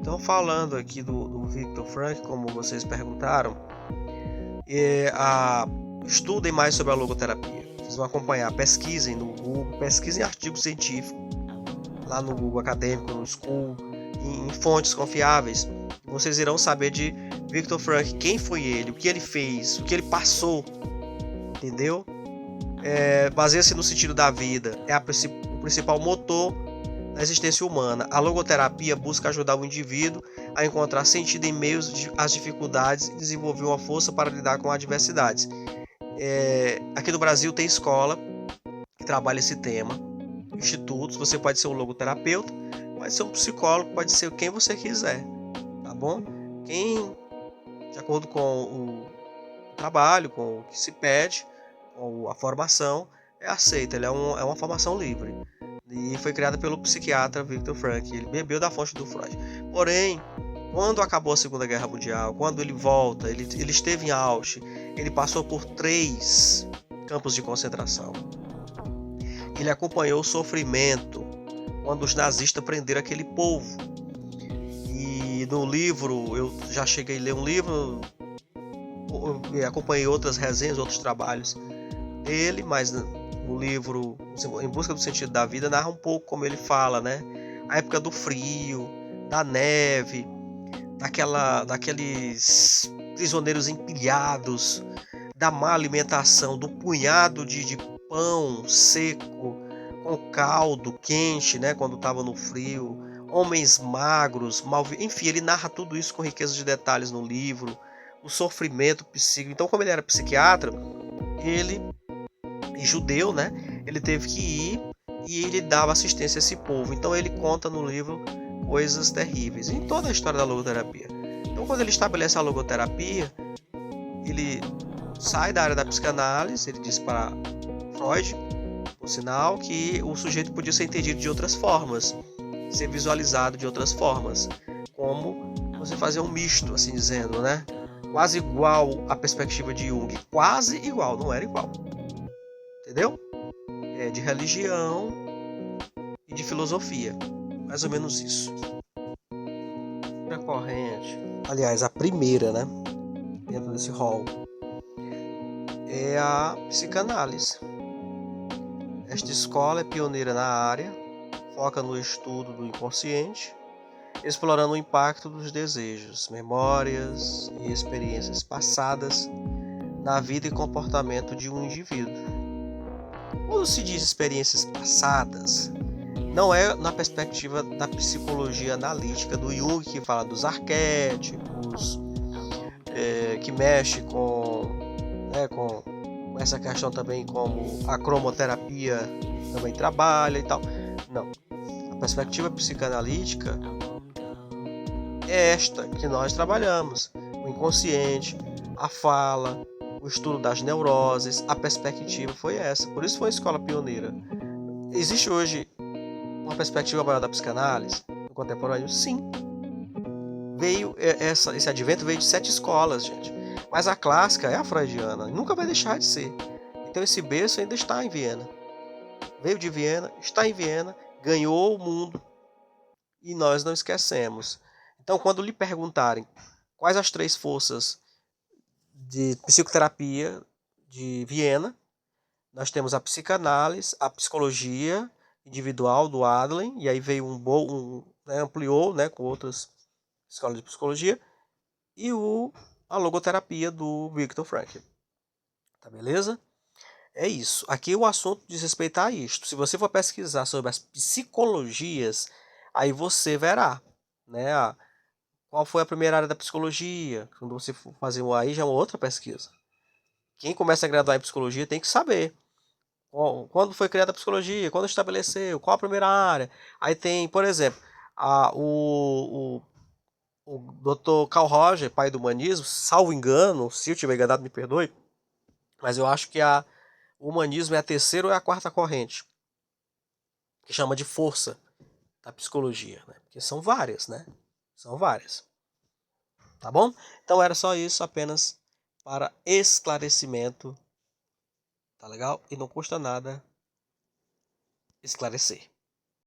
Então, falando aqui do Viktor Frankl, como vocês perguntaram, estudem mais sobre a logoterapia. Vocês vão acompanhar, pesquisem no Google, pesquisem artigos científicos lá no Google Acadêmico, no School, em fontes confiáveis. Vocês irão saber de Viktor Frankl, quem foi ele, o que ele fez, o que ele passou, entendeu? Baseia-se no sentido da vida, o principal motor da existência humana. A logoterapia busca ajudar o indivíduo a encontrar sentido em meio às dificuldades e desenvolver uma força para lidar com adversidades. Aqui no Brasil tem escola que trabalha esse tema, institutos. Você pode ser um logoterapeuta, pode ser um psicólogo, pode ser quem você quiser, tá bom? Quem, de acordo com o trabalho, com o que se pede, com a formação, é aceita. Ele é uma formação livre. E foi criada pelo psiquiatra Viktor Frankl. Ele bebeu da fonte do Freud. Porém, quando acabou a Segunda Guerra Mundial, quando ele volta, ele esteve em Auschwitz, ele passou por 3 campos de concentração. Ele acompanhou o sofrimento quando os nazistas prenderam aquele povo. E no livro, eu já cheguei a ler um livro, acompanhei outras resenhas, outros trabalhos dele, mas no livro Em Busca do Sentido da Vida narra um pouco como ele fala, né? A época do frio, da neve, daqueles prisioneiros empilhados, da má alimentação, do punhado de pão seco com caldo quente, né? Quando estava no frio, homens magros, enfim, ele narra tudo isso com riqueza de detalhes no livro, o sofrimento psíquico. Então, como ele era psiquiatra, ele judeu, né? Ele teve que ir e ele dava assistência a esse povo. Então ele conta no livro coisas terríveis em toda a história da logoterapia. Então quando ele estabelece a logoterapia, ele sai da área da psicanálise. Ele diz para Freud, por sinal, que o sujeito podia ser entendido de outras formas, ser visualizado de outras formas, como você fazer um misto, assim dizendo, né? Quase igual à perspectiva de Jung, quase igual, não era igual. Entendeu? De religião e de filosofia. Mais ou menos isso. A corrente, aliás, a primeira, né? Dentro desse rol, é a psicanálise. Esta escola é pioneira na área, foca no estudo do inconsciente, explorando o impacto dos desejos, memórias e experiências passadas na vida e comportamento de um indivíduo. Quando se diz experiências passadas, não é na perspectiva da psicologia analítica do Jung, que fala dos arquétipos, que mexe com essa questão também, como a cromoterapia também trabalha e tal. Não. A perspectiva psicanalítica é esta que nós trabalhamos: o inconsciente, a fala, o estudo das neuroses. A perspectiva foi essa, por isso foi uma escola pioneira. Existe hoje uma perspectiva maior da psicanálise no contemporâneo? Sim. Esse advento veio de 7 escolas, gente. Mas a clássica é a freudiana, nunca vai deixar de ser. Então esse berço ainda está em Viena. Veio de Viena, está em Viena, ganhou o mundo e nós não esquecemos. Então, quando lhe perguntarem quais as 3 forças de psicoterapia de Viena, nós temos a psicanálise, a psicologia individual do Adler, e aí veio ampliou, né, com outras escolas de psicologia, e a logoterapia do Viktor Frankl. Tá beleza? É isso. Aqui o assunto diz respeito a isto. Se você for pesquisar sobre as psicologias, aí você verá, né, qual foi a primeira área da psicologia. Quando você for fazer aí já é uma outra pesquisa. Quem começa a graduar em psicologia tem que saber quando foi criada a psicologia, quando estabeleceu, qual a primeira área. Aí tem, por exemplo, o Dr. Carl Roger, pai do humanismo, salvo engano, se eu estiver enganado me perdoe, mas eu acho que o humanismo é a 3ª ou é a 4ª corrente, que chama de força da psicologia, né? Porque são várias, né? São várias. Tá bom? Então era só isso, apenas para esclarecimento. Tá legal? E não custa nada esclarecer.